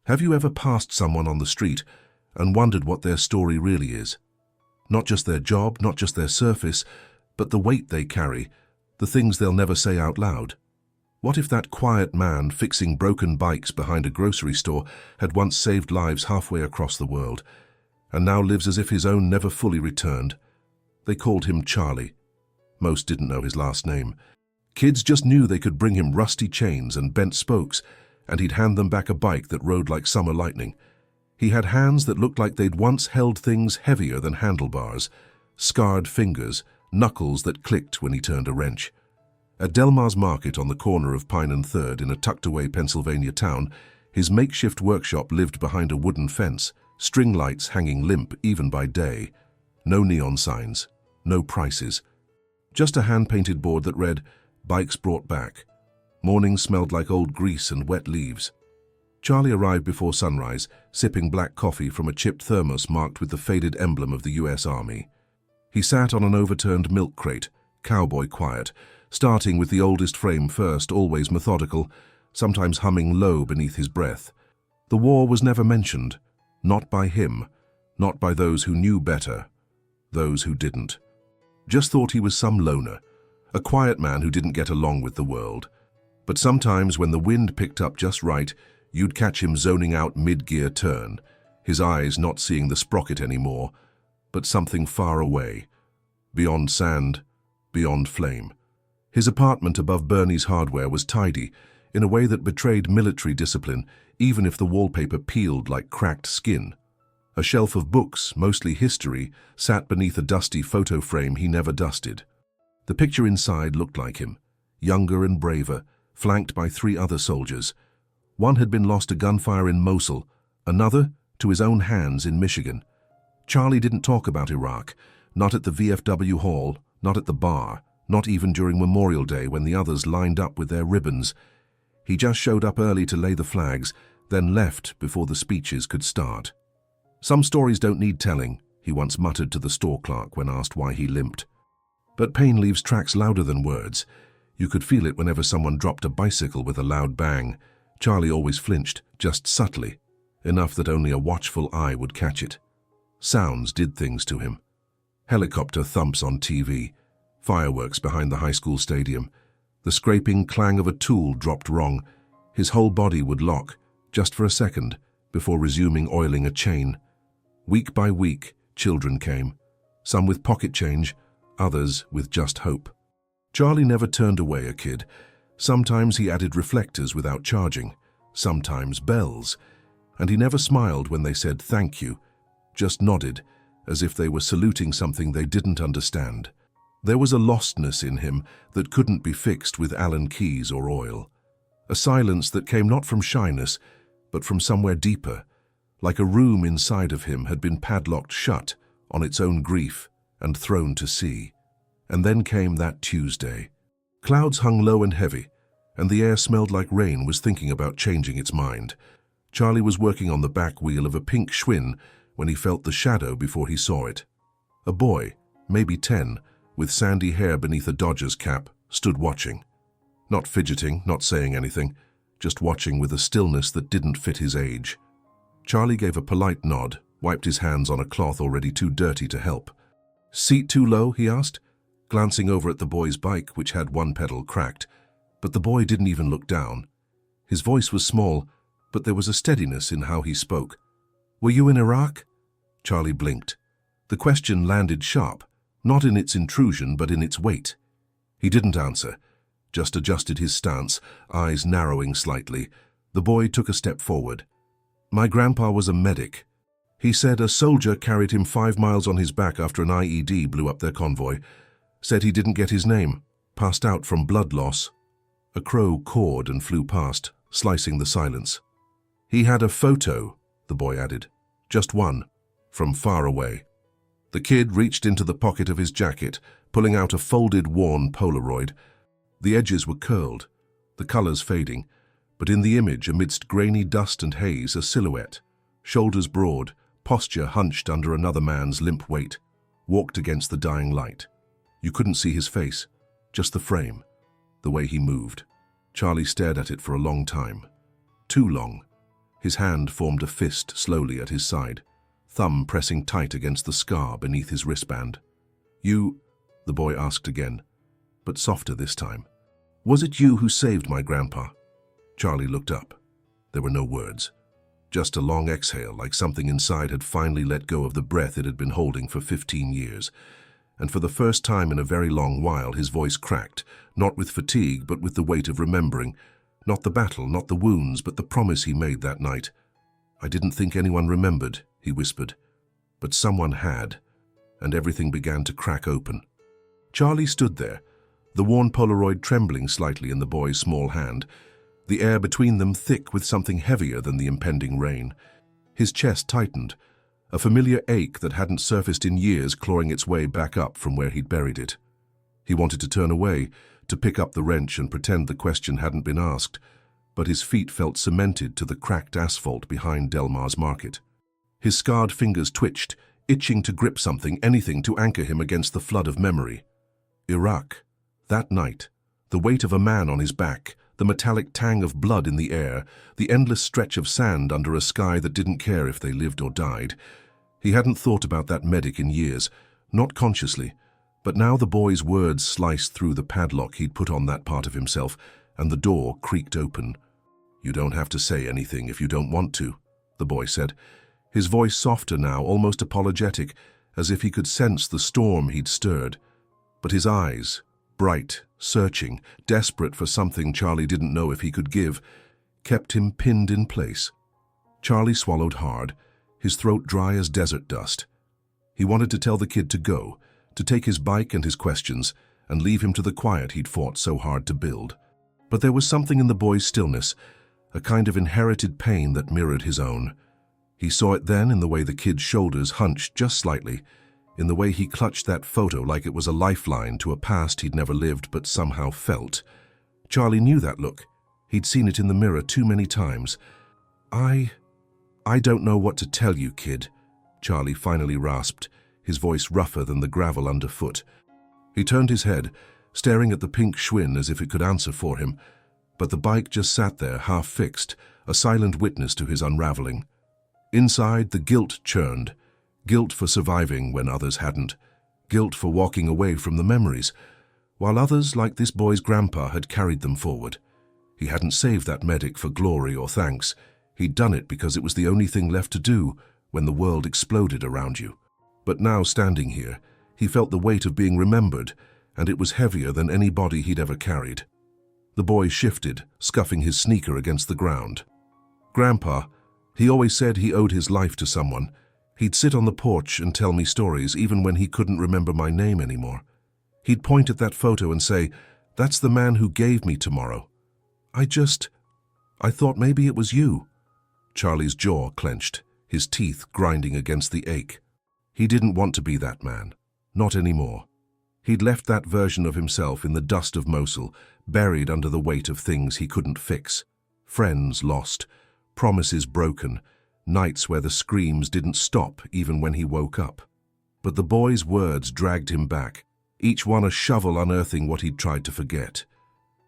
Have you ever passed someone on the street and wondered what their story really is? Not just their job, not just their surface, but the weight they carry, the things they'll never say out loud. What if that quiet man fixing broken bikes behind a grocery store had once saved lives halfway across the world, and now lives as if his own never fully returned? They called him Charlie. Most didn't know his last name. Kids just knew they could bring him rusty chains and bent spokes, and he'd hand them back a bike that rode like summer lightning. He had hands that looked like they'd once held things heavier than handlebars, scarred fingers, knuckles that clicked when he turned a wrench. At Delmar's Market on the corner of Pine and Third in a tucked-away Pennsylvania town, his makeshift workshop lived behind a wooden fence, string lights hanging limp even by day. No neon signs, no prices. Just a hand-painted board that read, "Bikes brought back." Mornings smelled like old grease and wet leaves. Charlie arrived before sunrise, sipping black coffee from a chipped thermos marked with the faded emblem of the U.S. Army. He sat on an overturned milk crate, cowboy quiet, starting with the oldest frame first, always methodical, sometimes humming low beneath his breath. The war was never mentioned, not by him, not by those who knew better, those who didn't. Just thought he was some loner, a quiet man who didn't get along with the world. But sometimes when the wind picked up just right, you'd catch him zoning out mid-gear turn, his eyes not seeing the sprocket anymore, but something far away, beyond sand, beyond flame. His apartment above Bernie's Hardware was tidy, in a way that betrayed military discipline, even if the wallpaper peeled like cracked skin. A shelf of books, mostly history, sat beneath a dusty photo frame he never dusted. The picture inside looked like him, younger and braver, flanked by 3 other soldiers. One had been lost to gunfire in Mosul, another to his own hands in Michigan. Charlie didn't talk about Iraq, not at the VFW hall, not at the bar, not even during Memorial Day when the others lined up with their ribbons. He just showed up early to lay the flags, then left before the speeches could start. "Some stories don't need telling," he once muttered to the store clerk when asked why he limped. But pain leaves tracks louder than words. You could feel it whenever someone dropped a bicycle with a loud bang. Charlie always flinched, just subtly, enough that only a watchful eye would catch it. Sounds did things to him. Helicopter thumps on TV, fireworks behind the high school stadium. The scraping clang of a tool dropped wrong. His whole body would lock, just for a second, before resuming oiling a chain. Week by week, children came, some with pocket change, others with just hope. Charlie never turned away a kid. Sometimes he added reflectors without charging, sometimes bells, and he never smiled when they said thank you, just nodded, as if they were saluting something they didn't understand. There was a lostness in him that couldn't be fixed with Allen keys or oil. A silence that came not from shyness, but from somewhere deeper, like a room inside of him had been padlocked shut on its own grief and thrown to sea. And then came that Tuesday. Clouds hung low and heavy, and the air smelled like rain was thinking about changing its mind. Charlie was working on the back wheel of a pink Schwinn when he felt the shadow before he saw it. A boy, maybe 10, with sandy hair beneath a Dodgers cap, stood watching. Not fidgeting, not saying anything, just watching with a stillness that didn't fit his age. Charlie gave a polite nod, wiped his hands on a cloth already too dirty to help. "Seat too low?" he asked, glancing over at the boy's bike, which had one pedal cracked. But the boy didn't even look down. His voice was small, but there was a steadiness in how he spoke. "Were you in Iraq?" Charlie blinked. The question landed sharp, not in its intrusion but in its weight. He didn't answer, just adjusted his stance, eyes narrowing slightly. The boy took a step forward. "My grandpa was a medic. He said a soldier carried him 5 miles on his back after an IED blew up their convoy. Said he didn't get his name, passed out from blood loss." A crow cawed and flew past, slicing the silence. "He had a photo," the boy added. "Just one, from far away." The kid reached into the pocket of his jacket, pulling out a folded, worn Polaroid. The edges were curled, the colors fading, but in the image, amidst grainy dust and haze, a silhouette, shoulders broad, posture hunched under another man's limp weight, walked against the dying light. You couldn't see his face, just the frame, the way he moved. Charlie stared at it for a long time. Too long. His hand formed a fist slowly at his side, thumb pressing tight against the scar beneath his wristband. "You," the boy asked again, but softer this time. "Was it you who saved my grandpa?" Charlie looked up. There were no words. Just a long exhale, like something inside had finally let go of the breath it had been holding for 15 years. And for the first time in a very long while, his voice cracked, not with fatigue, but with the weight of remembering. Not the battle, not the wounds, but the promise he made that night. "I didn't think anyone remembered," he whispered. But someone had, and everything began to crack open. Charlie stood there, the worn Polaroid trembling slightly in the boy's small hand, the air between them thick with something heavier than the impending rain. His chest tightened, a familiar ache that hadn't surfaced in years clawing its way back up from where he'd buried it. He wanted to turn away, to pick up the wrench and pretend the question hadn't been asked, but his feet felt cemented to the cracked asphalt behind Delmar's Market. His scarred fingers twitched, itching to grip something, anything to anchor him against the flood of memory. Iraq. That night. The weight of a man on his back, the metallic tang of blood in the air, the endless stretch of sand under a sky that didn't care if they lived or died. He hadn't thought about that medic in years, not consciously, but now the boy's words sliced through the padlock he'd put on that part of himself, and the door creaked open. "You don't have to say anything if you don't want to," the boy said, his voice softer now, almost apologetic, as if he could sense the storm he'd stirred. But his eyes, bright, searching, desperate for something Charlie didn't know if he could give, kept him pinned in place. Charlie swallowed hard, his throat dry as desert dust. He wanted to tell the kid to go, to take his bike and his questions, and leave him to the quiet he'd fought so hard to build. But there was something in the boy's stillness, a kind of inherited pain that mirrored his own. He saw it then in the way the kid's shoulders hunched just slightly, in the way he clutched that photo like it was a lifeline to a past he'd never lived but somehow felt. Charlie knew that look. He'd seen it in the mirror too many times. I don't know what to tell you, kid," Charlie finally rasped, his voice rougher than the gravel underfoot. He turned his head, staring at the pink Schwinn as if it could answer for him, but the bike just sat there, half-fixed, a silent witness to his unraveling. Inside, the guilt churned. Guilt for surviving when others hadn't. Guilt for walking away from the memories, while others, like this boy's grandpa, had carried them forward. He hadn't saved that medic for glory or thanks. He'd done it because it was the only thing left to do when the world exploded around you. But now, standing here, he felt the weight of being remembered, and it was heavier than any body he'd ever carried. The boy shifted, scuffing his sneaker against the ground. "Grandpa, he always said he owed his life to someone. He'd sit on the porch and tell me stories even when he couldn't remember my name anymore. He'd point at that photo and say, 'That's the man who gave me tomorrow.' I thought maybe it was you." Charlie's jaw clenched, his teeth grinding against the ache. He didn't want to be that man. Not anymore. He'd left that version of himself in the dust of Mosul, buried under the weight of things he couldn't fix. Friends lost, promises broken, nights where the screams didn't stop even when he woke up. But the boy's words dragged him back, each one a shovel unearthing what he'd tried to forget.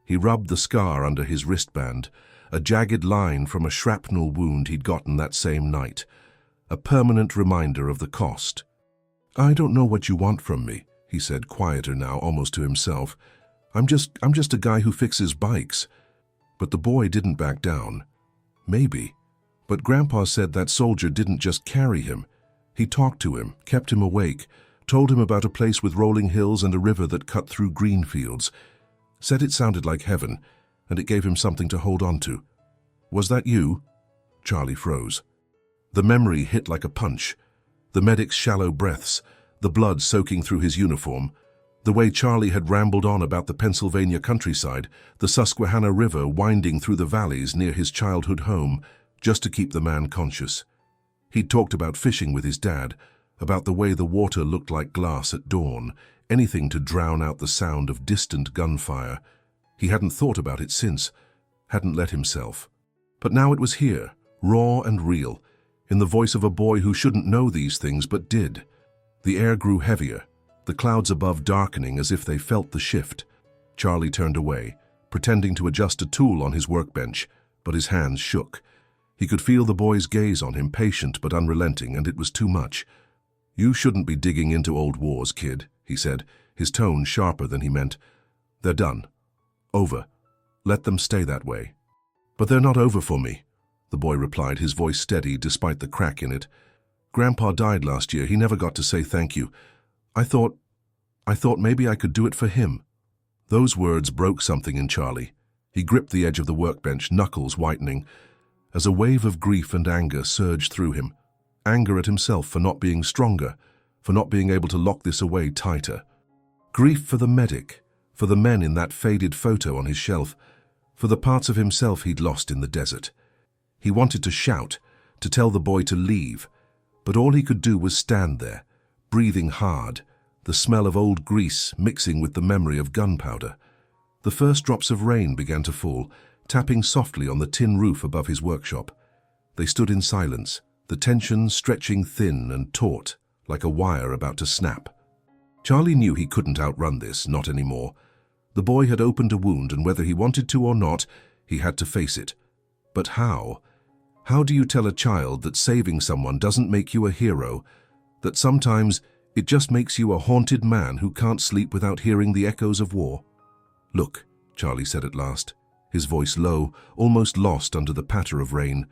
He rubbed the scar under his wristband, a jagged line from a shrapnel wound he'd gotten that same night, a permanent reminder of the cost. "I don't know what you want from me," he said, quieter now, almost to himself. I'm just a guy who fixes bikes." But the boy didn't back down. Maybe. But Grandpa said that soldier didn't just carry him. He talked to him, kept him awake, told him about a place with rolling hills and a river that cut through green fields. Said it sounded like heaven, and it gave him something to hold on to. "Was that you?" Charlie froze. The memory hit like a punch. The medic's shallow breaths, the blood soaking through his uniform, the way Charlie had rambled on about the Pennsylvania countryside, the Susquehanna River winding through the valleys near his childhood home, just to keep the man conscious. He'd talked about fishing with his dad, about the way the water looked like glass at dawn, anything to drown out the sound of distant gunfire. He hadn't thought about it since, hadn't let himself. But now it was here, raw and real, in the voice of a boy who shouldn't know these things but did. The air grew heavier, the clouds above darkening as if they felt the shift. Charlie turned away, pretending to adjust a tool on his workbench, but his hands shook. He could feel the boy's gaze on him, patient but unrelenting, and it was too much. "You shouldn't be digging into old wars, kid," he said, his tone sharper than he meant. "They're done. Over. Let them stay that way." "But they're not over for me," the boy replied, his voice steady despite the crack in it. "Grandpa died last year. He never got to say thank you. I thought maybe I could do it for him." Those words broke something in Charlie. He gripped the edge of the workbench, knuckles whitening, as a wave of grief and anger surged through him. Anger at himself for not being stronger, for not being able to lock this away tighter. Grief for the medic, for the men in that faded photo on his shelf, for the parts of himself he'd lost in the desert. He wanted to shout, to tell the boy to leave, but all he could do was stand there, breathing hard, the smell of old grease mixing with the memory of gunpowder. The first drops of rain began to fall, tapping softly on the tin roof above his workshop. They stood in silence, the tension stretching thin and taut, like a wire about to snap. Charlie knew he couldn't outrun this, not anymore. The boy had opened a wound, and whether he wanted to or not, he had to face it. But how? How do you tell a child that saving someone doesn't make you a hero, that sometimes it just makes you a haunted man who can't sleep without hearing the echoes of war? "Look," Charlie said at last, his voice low, almost lost under the patter of rain.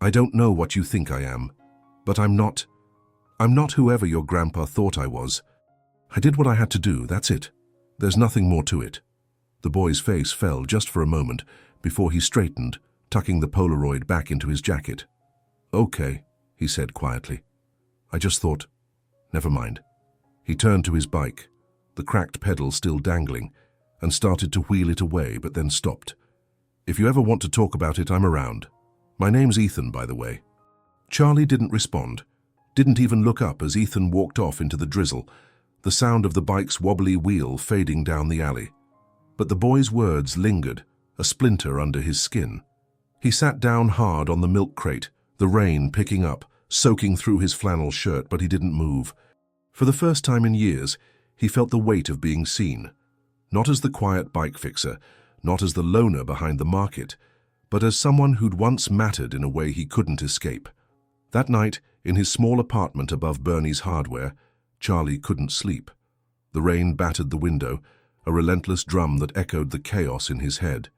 "I don't know what you think I am, but I'm not whoever your grandpa thought I was. I did what I had to do, that's it. There's nothing more to it." The boy's face fell just for a moment before he straightened, tucking the Polaroid back into his jacket. "Okay," he said quietly. "I just thought, never mind." He turned to his bike, the cracked pedal still dangling, and started to wheel it away, but then stopped. "If you ever want to talk about it, I'm around. My name's Ethan, by the way." Charlie didn't respond, didn't even look up as Ethan walked off into the drizzle, the sound of the bike's wobbly wheel fading down the alley. But the boy's words lingered, a splinter under his skin. He sat down hard on the milk crate, the rain picking up, soaking through his flannel shirt, but he didn't move. For the first time in years, he felt the weight of being seen. Not as the quiet bike fixer, not as the loner behind the market, but as someone who'd once mattered in a way he couldn't escape. That night, in his small apartment above Bernie's Hardware, Charlie couldn't sleep. The rain battered the window, a relentless drum that echoed the chaos in his head.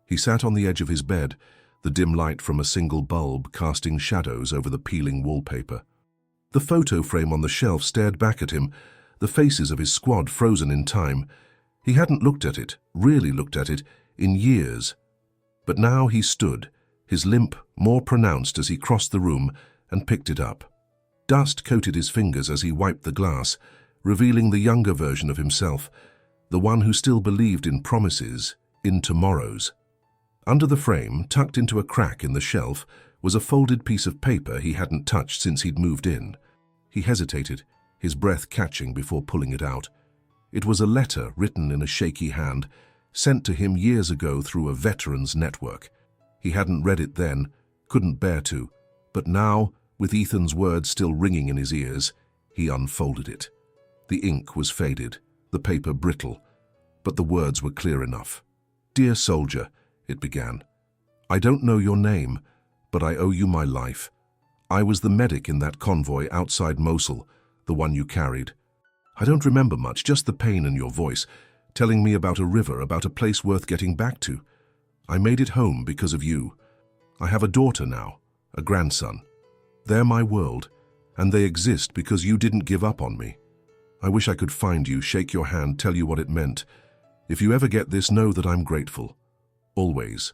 He sat on the edge of his bed, the dim light from a single bulb casting shadows over the peeling wallpaper. The photo frame on the shelf stared back at him, the faces of his squad frozen in time. He hadn't looked at it, really looked at it, in years. But now he stood, his limp more pronounced as he crossed the room and picked it up. Dust coated his fingers as he wiped the glass, revealing the younger version of himself, the one who still believed in promises, in tomorrows. Under the frame, tucked into a crack in the shelf, was a folded piece of paper he hadn't touched since he'd moved in. He hesitated, his breath catching before pulling it out. It was a letter written in a shaky hand, sent to him years ago through a veterans network. He hadn't read it then, couldn't bear to, but now, with Ethan's words still ringing in his ears, he unfolded it. The ink was faded, the paper brittle, but the words were clear enough. "Dear soldier," it began, "I don't know your name, but I owe you my life. I was the medic in that convoy outside Mosul, the one you carried. I don't remember much, just the pain in your voice, telling me about a river, about a place worth getting back to. I made it home because of you. I have a daughter now, a grandson. They're my world, and they exist because you didn't give up on me. I wish I could find you, shake your hand, tell you what it meant. If you ever get this, know that I'm grateful. Always.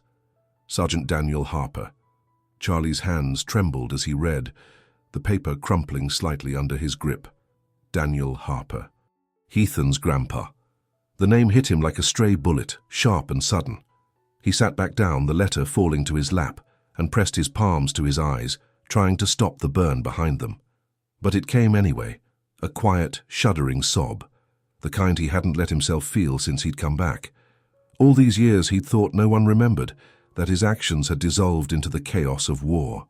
Sergeant Daniel Harper." Charlie's hands trembled as he read, the paper crumpling slightly under his grip. Daniel Harper. Ethan's grandpa. The name hit him like a stray bullet, sharp and sudden. He sat back down, the letter falling to his lap, and pressed his palms to his eyes, trying to stop the burn behind them. But it came anyway, a quiet, shuddering sob, the kind he hadn't let himself feel since he'd come back. All these years he'd thought no one remembered, that his actions had dissolved into the chaos of war.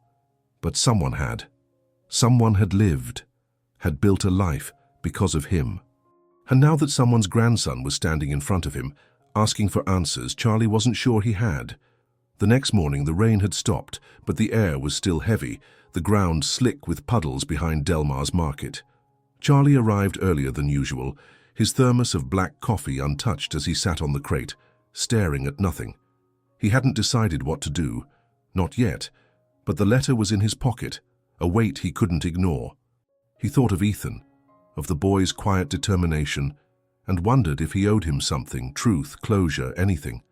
But someone had. Someone had lived, had built a life because of him. And now that someone's grandson was standing in front of him, asking for answers, Charlie wasn't sure he had. The next morning the rain had stopped, but the air was still heavy, the ground slick with puddles behind Delmar's Market. Charlie arrived earlier than usual, his thermos of black coffee untouched as he sat on the crate, staring at nothing. He hadn't decided what to do, not yet, but the letter was in his pocket, a weight he couldn't ignore. He thought of Ethan, of the boy's quiet determination, and wondered if he owed him something, truth, closure, anything.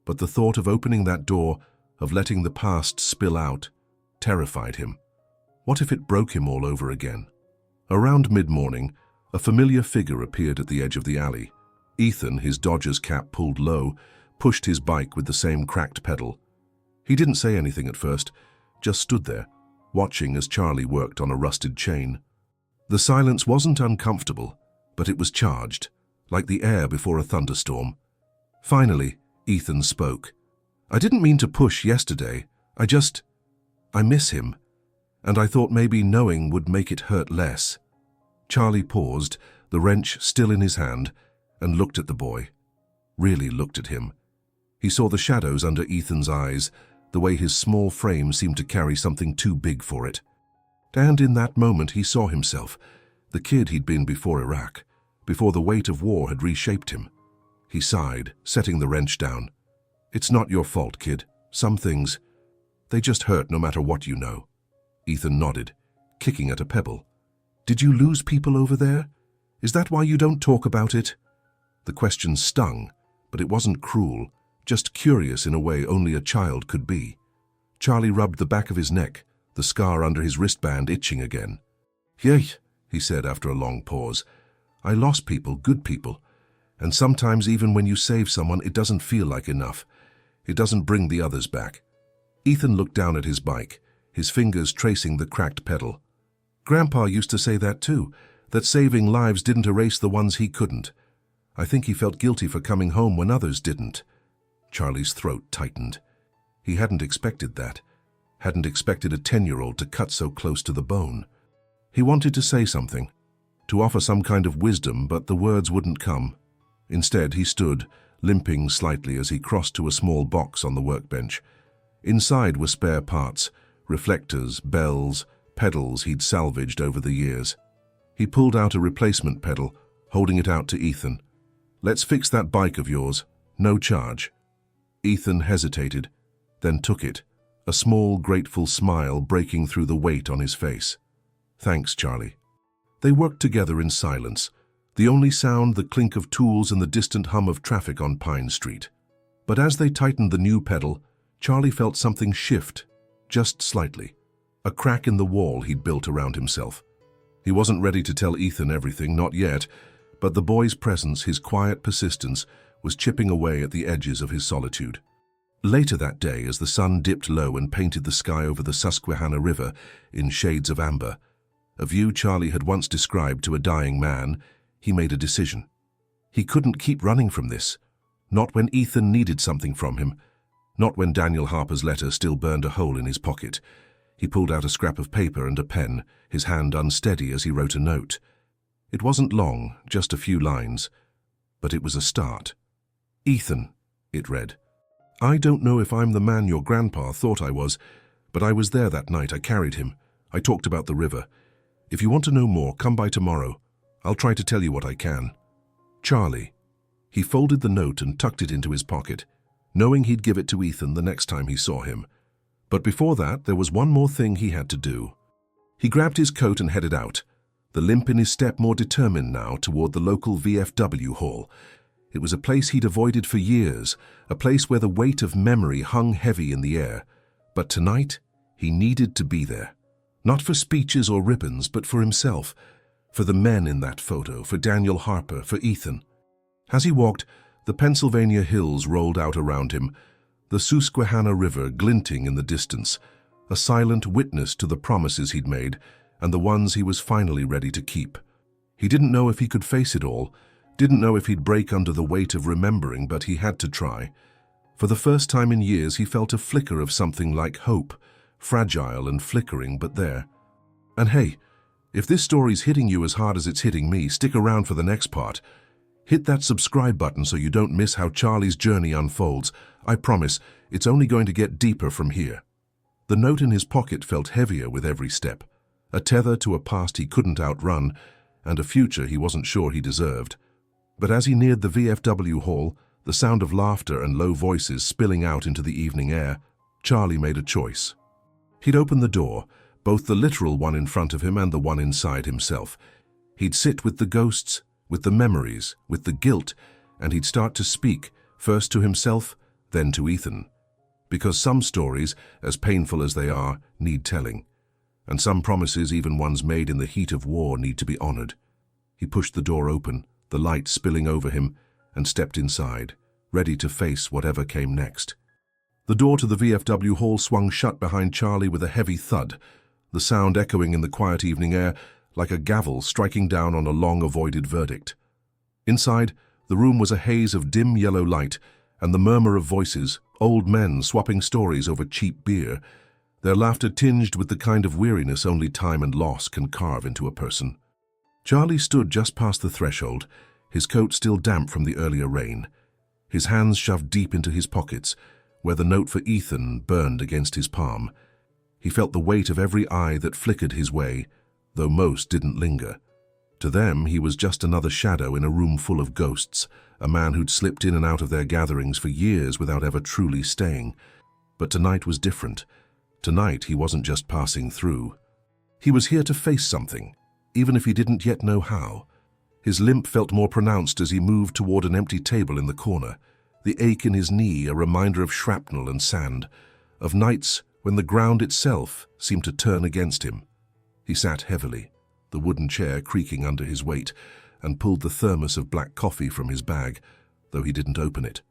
But the thought of opening that door, of letting the past spill out, terrified him. What if it broke him all over again? Around mid-morning, a familiar figure appeared at the edge of the alley. Ethan, his Dodgers cap pulled low, pushed his bike with the same cracked pedal. He didn't say anything at first, just stood there, watching as Charlie worked on a rusted chain. The silence wasn't uncomfortable, but it was charged, like the air before a thunderstorm. Finally, Ethan spoke. "I didn't mean to push yesterday. I miss him, and I thought maybe knowing would make it hurt less." Charlie paused, the wrench still in his hand, and looked at the boy. Really looked at him. He saw the shadows under Ethan's eyes, the way his small frame seemed to carry something too big for it. And in that moment he saw himself, the kid he'd been before Iraq, before the weight of war had reshaped him. He sighed, setting the wrench down. "It's not your fault, kid. Some things, they just hurt no matter what you know." Ethan nodded, kicking at a pebble. "Did you lose people over there? Is that why you don't talk about it?" The question stung, but it wasn't cruel, just curious in a way only a child could be. Charlie rubbed the back of his neck, the scar under his wristband itching again. "Yay," he said after a long pause. "I lost people, good people. And sometimes even when you save someone, it doesn't feel like enough. It doesn't bring the others back." Ethan looked down at his bike, his fingers tracing the cracked pedal. "Grandpa used to say that too, that saving lives didn't erase the ones he couldn't. I think he felt guilty for coming home when others didn't." Charlie's throat tightened. He hadn't expected that. Hadn't expected a 10-year-old to cut so close to the bone. He wanted to say something, to offer some kind of wisdom, but the words wouldn't come. Instead, he stood, limping slightly as he crossed to a small box on the workbench. Inside were spare parts, reflectors, bells, pedals he'd salvaged over the years. He pulled out a replacement pedal, holding it out to Ethan. "Let's fix that bike of yours. No charge." Ethan hesitated, then took it, a small, grateful smile breaking through the weight on his face. "Thanks, Charlie." They worked together in silence, the only sound the clink of tools and the distant hum of traffic on Pine Street. But as they tightened the new pedal, Charlie felt something shift, just slightly, a crack in the wall he'd built around himself. He wasn't ready to tell Ethan everything, not yet, but the boy's presence, his quiet persistence, was chipping away at the edges of his solitude. Later that day, as the sun dipped low and painted the sky over the Susquehanna River in shades of amber, a view Charlie had once described to a dying man, he made a decision. He couldn't keep running from this, not when Ethan needed something from him, not when Daniel Harper's letter still burned a hole in his pocket. He pulled out a scrap of paper and a pen, his hand unsteady as he wrote a note. It wasn't long, just a few lines, but it was a start. "Ethan," it read, "I don't know if I'm the man your grandpa thought I was, but I was there that night. I carried him. I talked about the river. If you want to know more, come by tomorrow. I'll try to tell you what I can. Charlie." He folded the note and tucked it into his pocket, knowing he'd give it to Ethan the next time he saw him. But before that, there was one more thing he had to do. He grabbed his coat and headed out, the limp in his step more determined now toward the local VFW hall. It was a place he'd avoided for years, a place where the weight of memory hung heavy in the air. But tonight, he needed to be there. Not for speeches or ribbons, but for himself, for the men in that photo, for Daniel Harper, for Ethan. As he walked, the Pennsylvania hills rolled out around him, the Susquehanna River glinting in the distance, a silent witness to the promises he'd made and the ones he was finally ready to keep. He didn't know if he could face it all, didn't know if he'd break under the weight of remembering, but he had to try. For the first time in years, he felt a flicker of something like hope, fragile and flickering, but there. And hey, if this story's hitting you as hard as it's hitting me, stick around for the next part. Hit that subscribe button so you don't miss how Charlie's journey unfolds. I promise, it's only going to get deeper from here. The note in his pocket felt heavier with every step, a tether to a past he couldn't outrun, and a future he wasn't sure he deserved. But as he neared the VFW hall, the sound of laughter and low voices spilling out into the evening air, Charlie made a choice. He'd open the door, both the literal one in front of him and the one inside himself. He'd sit with the ghosts, with the memories, with the guilt, and he'd start to speak, first to himself, then to Ethan. Because some stories, as painful as they are, need telling. And some promises, even ones made in the heat of war, need to be honored. He pushed the door open, the light spilling over him, and stepped inside, ready to face whatever came next. The door to the VFW hall swung shut behind Charlie with a heavy thud, the sound echoing in the quiet evening air like a gavel striking down on a long-avoided verdict. Inside, the room was a haze of dim yellow light and the murmur of voices, old men swapping stories over cheap beer, their laughter tinged with the kind of weariness only time and loss can carve into a person. Charlie stood just past the threshold, his coat still damp from the earlier rain, his hands shoved deep into his pockets, where the note for Ethan burned against his palm. He felt the weight of every eye that flickered his way, though most didn't linger. To them, he was just another shadow in a room full of ghosts, a man who'd slipped in and out of their gatherings for years without ever truly staying. But tonight was different. Tonight, he wasn't just passing through. He was here to face something, even if he didn't yet know how. His limp felt more pronounced as he moved toward an empty table in the corner, the ache in his knee a reminder of shrapnel and sand, of nights when the ground itself seemed to turn against him. He sat heavily, the wooden chair creaking under his weight, and pulled the thermos of black coffee from his bag, though he didn't open it.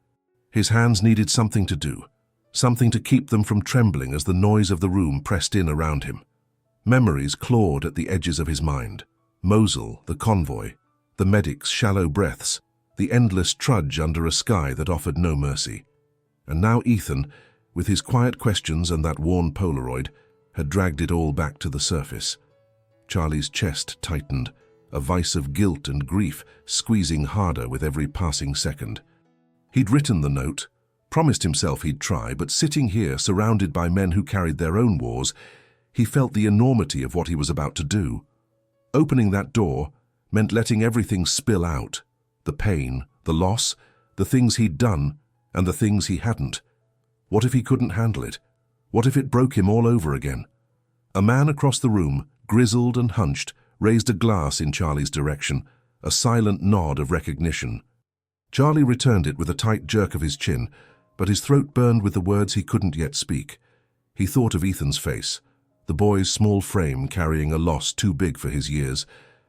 His hands needed something to do, something to keep them from trembling as the noise of the room pressed in around him. Memories clawed at the edges of his mind. Mosul, the convoy, the medics' shallow breaths, the endless trudge under a sky that offered no mercy. And now Ethan, with his quiet questions and that worn Polaroid, had dragged it all back to the surface. Charlie's chest tightened, a vice of guilt and grief squeezing harder with every passing second. He'd written the note, promised himself he'd try, but sitting here surrounded by men who carried their own wars, he felt the enormity of what he was about to do. Opening that door meant letting everything spill out, the pain, the loss, the things he'd done, and the things he hadn't. What if he couldn't handle it? What if it broke him all over again? A man across the room, grizzled and hunched, raised a glass in Charlie's direction, a silent nod of recognition. Charlie returned it with a tight jerk of his chin, but his throat burned with the words he couldn't yet speak. He thought of Ethan's face, the boy's small frame carrying a loss too big for his years,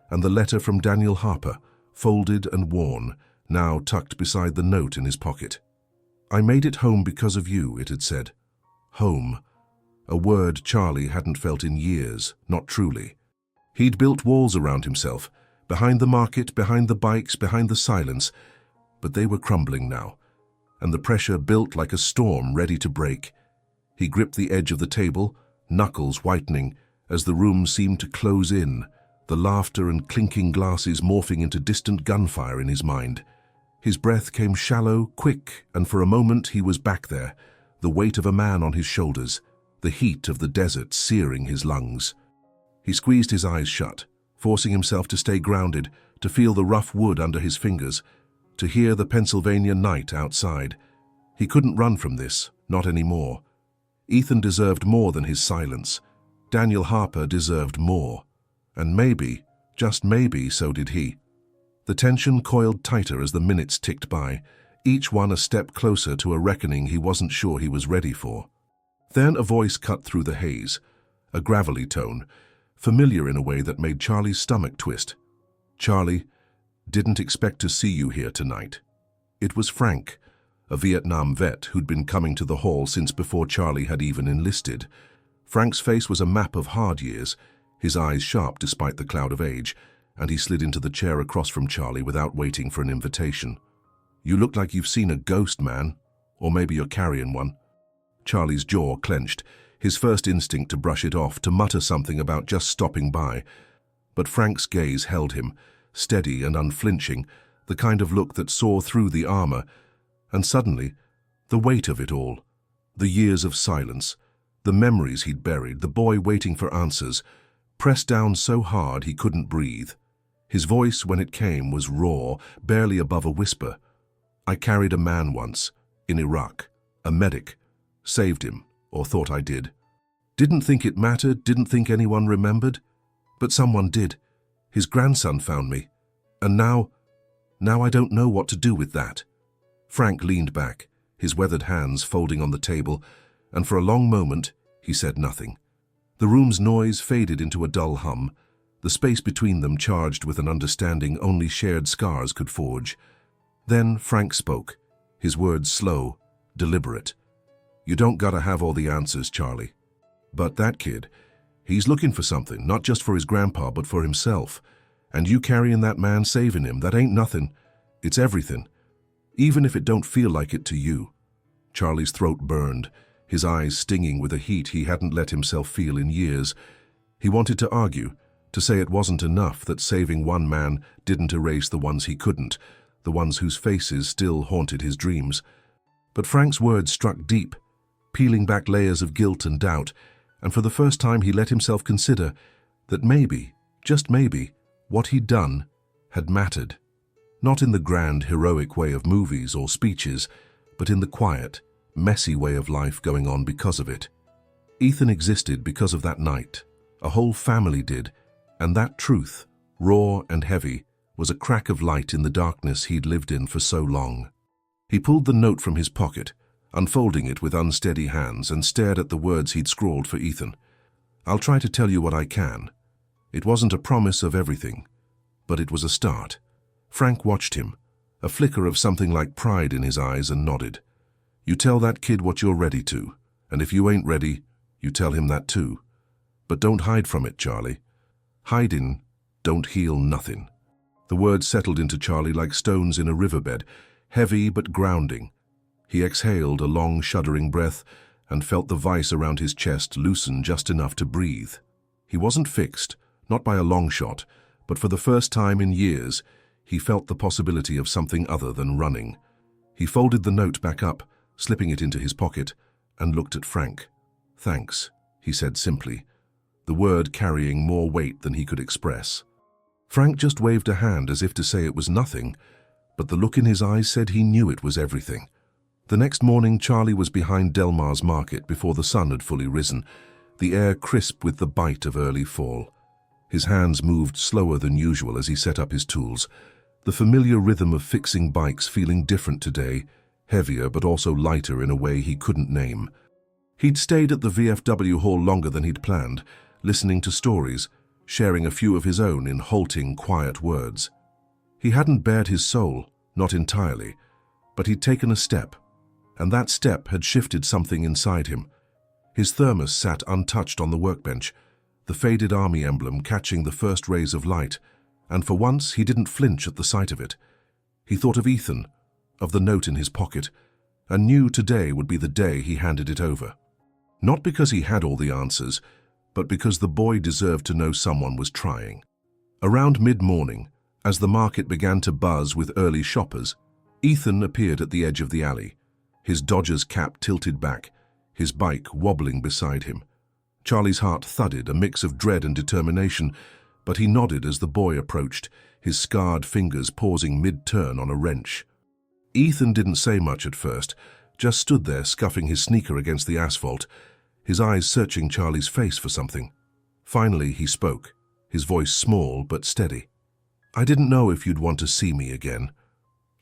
and the letter from Daniel Harper, folded and worn, now tucked beside the note in his pocket. "I made it home because of you," it had said. Home. A word Charlie hadn't felt in years, not truly. He'd built walls around himself, behind the market, behind the bikes, behind the silence, but they were crumbling now, and the pressure built like a storm ready to break. He gripped the edge of the table, knuckles whitening, as the room seemed to close in, the laughter and clinking glasses morphing into distant gunfire in his mind. His breath came shallow, quick, and for a moment he was back there, the weight of a man on his shoulders, the heat of the desert searing his lungs. He squeezed his eyes shut, forcing himself to stay grounded, to feel the rough wood under his fingers, to hear the Pennsylvania night outside. He couldn't run from this, not anymore. Ethan deserved more than his silence. Daniel Harper deserved more. And maybe, just maybe, so did he. The tension coiled tighter as the minutes ticked by, each one a step closer to a reckoning he wasn't sure he was ready for. Then a voice cut through the haze, a gravelly tone, familiar in a way that made Charlie's stomach twist. "Charlie, didn't expect to see you here tonight." It was Frank, a Vietnam vet who'd been coming to the hall since before Charlie had even enlisted. Frank's face was a map of hard years, his eyes sharp despite the cloud of age, and he slid into the chair across from Charlie without waiting for an invitation. "You look like you've seen a ghost, man. Or maybe you're carrying one." Charlie's jaw clenched, his first instinct to brush it off, to mutter something about just stopping by. But Frank's gaze held him, steady and unflinching, the kind of look that saw through the armor, and suddenly, the weight of it all, the years of silence, the memories he'd buried, the boy waiting for answers, pressed down so hard he couldn't breathe. His voice, when it came, was raw, barely above a whisper. I carried a man once, in Iraq, a medic, saved him, or thought I did. Didn't think it mattered, didn't think anyone remembered, but someone did. His grandson found me, and now I don't know what to do with that. Frank leaned back, his weathered hands folding on the table, and for a long moment he said nothing. The room's noise faded into a dull hum, the space between them charged with an understanding only shared scars could forge. Then Frank spoke, his words slow, deliberate. You don't gotta have all the answers, Charlie. But that kid, he's looking for something, not just for his grandpa, but for himself. And you carrying that man, saving him, that ain't nothing. It's everything. Even if it don't feel like it to you. Charlie's throat burned, his eyes stinging with a heat he hadn't let himself feel in years. He wanted to argue, to say it wasn't enough that saving one man didn't erase the ones he couldn't, the ones whose faces still haunted his dreams. But Frank's words struck deep, peeling back layers of guilt and doubt, and for the first time he let himself consider that maybe, just maybe, what he'd done had mattered. Not in the grand, heroic way of movies or speeches, but in the quiet, messy way of life going on because of it. Ethan existed because of that night. A whole family did, and that truth, raw and heavy, was a crack of light in the darkness he'd lived in for so long. He pulled the note from his pocket, unfolding it with unsteady hands, and stared at the words he'd scrawled for Ethan. I'll try to tell you what I can. It wasn't a promise of everything, but it was a start. Frank watched him, a flicker of something like pride in his eyes, and nodded. You tell that kid what you're ready to, and if you ain't ready, you tell him that too. But don't hide from it, Charlie. Hiding don't heal nothing. The words settled into Charlie like stones in a riverbed, heavy but grounding. He exhaled a long, shuddering breath and felt the vice around his chest loosen just enough to breathe. He wasn't fixed, not by a long shot, but for the first time in years, he felt the possibility of something other than running. He folded the note back up, slipping it into his pocket, and looked at Frank. Thanks, he said simply, the word carrying more weight than he could express. Frank just waved a hand as if to say it was nothing, but the look in his eyes said he knew it was everything. The next morning, Charlie was behind Delmar's market before the sun had fully risen, the air crisp with the bite of early fall. His hands moved slower than usual as he set up his tools, the familiar rhythm of fixing bikes feeling different today, heavier but also lighter in a way he couldn't name. He'd stayed at the VFW hall longer than he'd planned, listening to stories, sharing a few of his own in halting, quiet words. He hadn't bared his soul, not entirely, but he'd taken a step, and that step had shifted something inside him. His thermos sat untouched on the workbench, the faded army emblem catching the first rays of light, and for once he didn't flinch at the sight of it. He thought of Ethan, of the note in his pocket, and knew today would be the day he handed it over. Not because he had all the answers, but because the boy deserved to know someone was trying. Around mid-morning, as the market began to buzz with early shoppers, Ethan appeared at the edge of the alley, his Dodger's cap tilted back, his bike wobbling beside him. Charlie's heart thudded, a mix of dread and determination, but he nodded as the boy approached, his scarred fingers pausing mid-turn on a wrench. Ethan didn't say much at first, just stood there scuffing his sneaker against the asphalt, his eyes searching Charlie's face for something. Finally, he spoke, his voice small but steady. I didn't know if you'd want to see me again.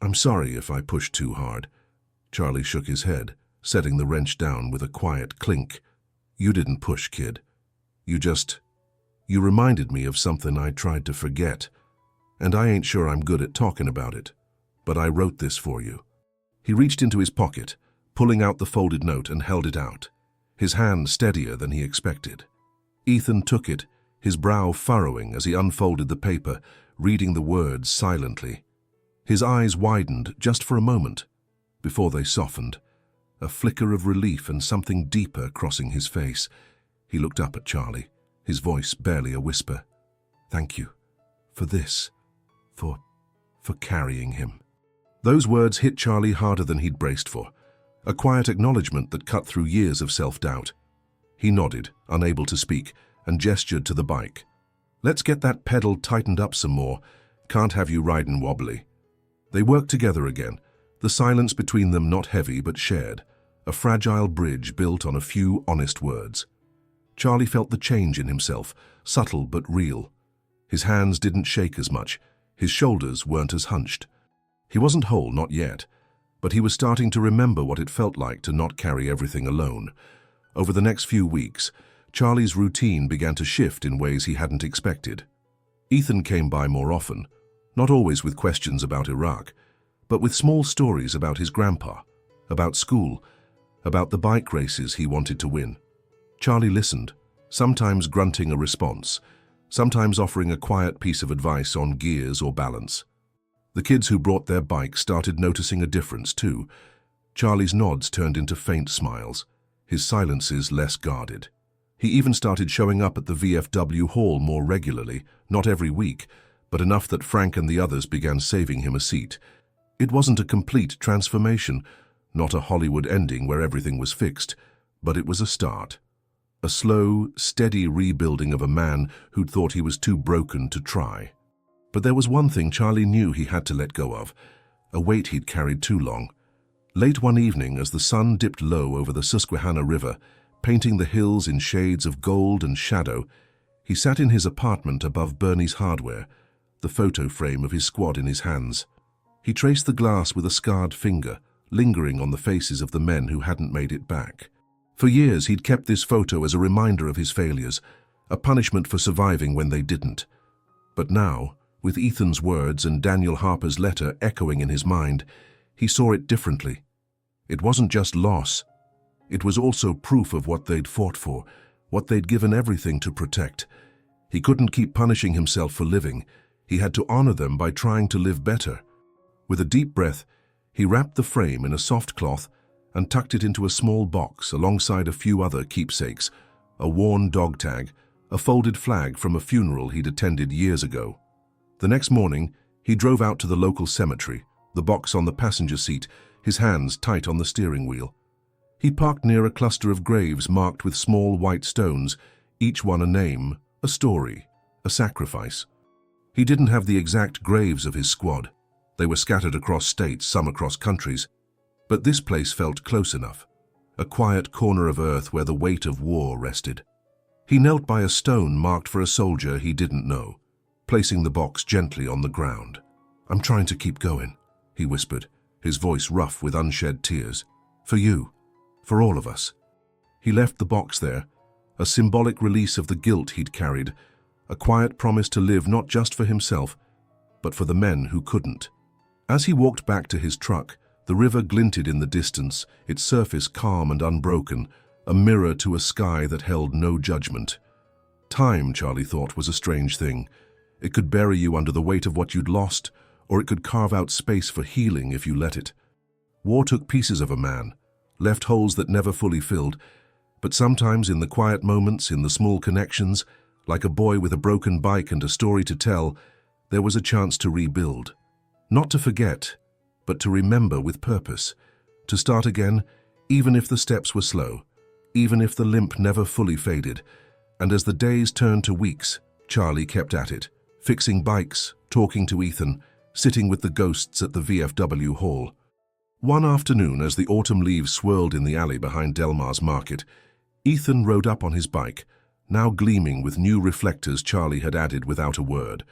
I'm sorry if I pushed too hard. Charlie shook his head, setting the wrench down with a quiet clink. You didn't push, kid. You reminded me of something I tried to forget, and I ain't sure I'm good at talking about it, but I wrote this for you. He reached into his pocket, pulling out the folded note, and held it out, his hand steadier than he expected. Ethan took it, his brow furrowing as he unfolded the paper, reading the words silently. His eyes widened just for a moment, before they softened, a flicker of relief and something deeper crossing his face. He looked up at Charlie, his voice barely a whisper. Thank you. For this. for carrying him. Those words hit Charlie harder than he'd braced for, a quiet acknowledgement that cut through years of self-doubt. He nodded, unable to speak, and gestured to the bike. "Let's get that pedal tightened up some more. Can't have you riding wobbly." They worked together again, the silence between them not heavy but shared, a fragile bridge built on a few honest words. Charlie felt the change in himself, subtle but real. His hands didn't shake as much, his shoulders weren't as hunched. He wasn't whole, not yet, but he was starting to remember what it felt like to not carry everything alone. Over the next few weeks, Charlie's routine began to shift in ways he hadn't expected. Ethan came by more often, not always with questions about Iraq, but with small stories about his grandpa, about school, about the bike races he wanted to win. Charlie listened, sometimes grunting a response, sometimes offering a quiet piece of advice on gears or balance. The kids who brought their bikes started noticing a difference too. Charlie's nods turned into faint smiles, his silences less guarded. He even started showing up at the VFW hall more regularly, not every week, but enough that Frank and the others began saving him a seat. It wasn't a complete transformation, not a Hollywood ending where everything was fixed, but it was a start. A slow, steady rebuilding of a man who'd thought he was too broken to try. But there was one thing Charlie knew he had to let go of, a weight he'd carried too long. Late one evening, as the sun dipped low over the Susquehanna River, painting the hills in shades of gold and shadow, he sat in his apartment above Bernie's Hardware, the photo frame of his squad in his hands. He traced the glass with a scarred finger, lingering on the faces of the men who hadn't made it back. For years he'd kept this photo as a reminder of his failures, a punishment for surviving when they didn't. But now, with Ethan's words and Daniel Harper's letter echoing in his mind, he saw it differently. It wasn't just loss. It was also proof of what they'd fought for, what they'd given everything to protect. He couldn't keep punishing himself for living. He had to honor them by trying to live better. With a deep breath, he wrapped the frame in a soft cloth and tucked it into a small box alongside a few other keepsakes, a worn dog tag, a folded flag from a funeral he'd attended years ago. The next morning, he drove out to the local cemetery, the box on the passenger seat, his hands tight on the steering wheel. He parked near a cluster of graves marked with small white stones, each one a name, a story, a sacrifice. He didn't have the exact graves of his squad. They were scattered across states, some across countries. But this place felt close enough, a quiet corner of earth where the weight of war rested. He knelt by a stone marked for a soldier he didn't know, placing the box gently on the ground. "I'm trying to keep going," he whispered, his voice rough with unshed tears. "For you, for all of us." He left the box there, a symbolic release of the guilt he'd carried, a quiet promise to live not just for himself, but for the men who couldn't. As he walked back to his truck, the river glinted in the distance, its surface calm and unbroken, a mirror to a sky that held no judgment. Time, Charlie thought, was a strange thing. It could bury you under the weight of what you'd lost, or it could carve out space for healing if you let it. War took pieces of a man, left holes that never fully filled, but sometimes in the quiet moments, in the small connections, like a boy with a broken bike and a story to tell, there was a chance to rebuild. Not to forget, but to remember with purpose, to start again, even if the steps were slow, even if the limp never fully faded. And as the days turned to weeks, Charlie kept at it, fixing bikes, talking to Ethan, sitting with the ghosts at the VFW hall. One afternoon, as the autumn leaves swirled in the alley behind Delmar's Market, Ethan rode up on his bike, now gleaming with new reflectors Charlie had added without a word.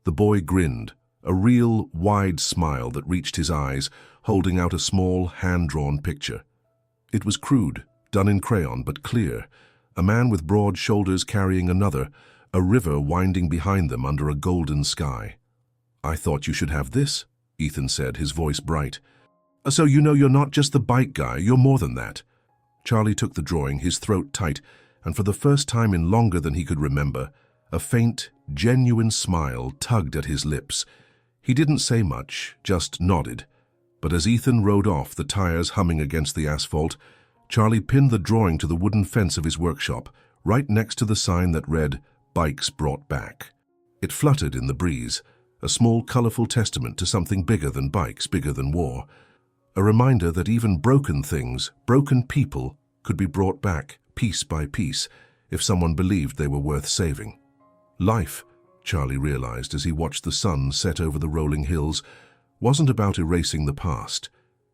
The boy grinned, a real, wide smile that reached his eyes, holding out a small, hand-drawn picture. It was crude, done in crayon, but clear. A man with broad shoulders carrying another, a river winding behind them under a golden sky. "I thought you should have this," Ethan said, his voice bright. "So you know you're not just the bike guy, you're more than that." Charlie took the drawing, his throat tight, and for the first time in longer than he could remember, a faint, genuine smile tugged at his lips. He didn't say much, just nodded. But as Ethan rode off, the tires humming against the asphalt, Charlie pinned the drawing to the wooden fence of his workshop, right next to the sign that read, "Bikes Brought Back." It fluttered in the breeze, a small, colorful testament to something bigger than bikes, bigger than war. A reminder that even broken things, broken people, could be brought back, piece by piece, if someone believed they were worth saving. Life, Charlie realized as he watched the sun set over the rolling hills, wasn't about erasing the past.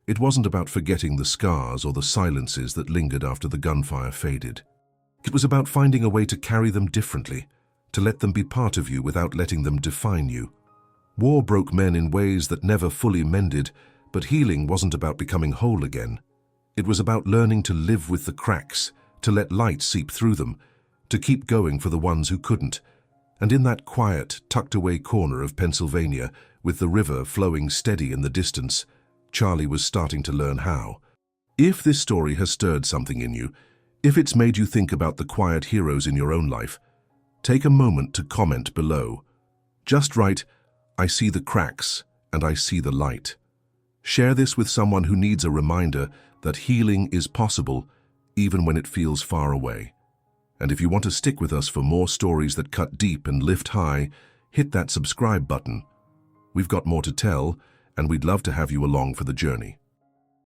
It wasn't about forgetting the scars or the silences that lingered after the gunfire faded. It was about finding a way to carry them differently, to let them be part of you without letting them define you. War broke men in ways that never fully mended, but healing wasn't about becoming whole again. It was about learning to live with the cracks, to let light seep through them, to keep going for the ones who couldn't. And in that quiet, tucked-away corner of Pennsylvania, with the river flowing steady in the distance, Charlie was starting to learn how. If this story has stirred something in you, if it's made you think about the quiet heroes in your own life, take a moment to comment below. Just write, "I see the cracks and I see the light." Share this with someone who needs a reminder that healing is possible even when it feels far away. And if you want to stick with us for more stories that cut deep and lift high, hit that subscribe button. We've got more to tell, and we'd love to have you along for the journey.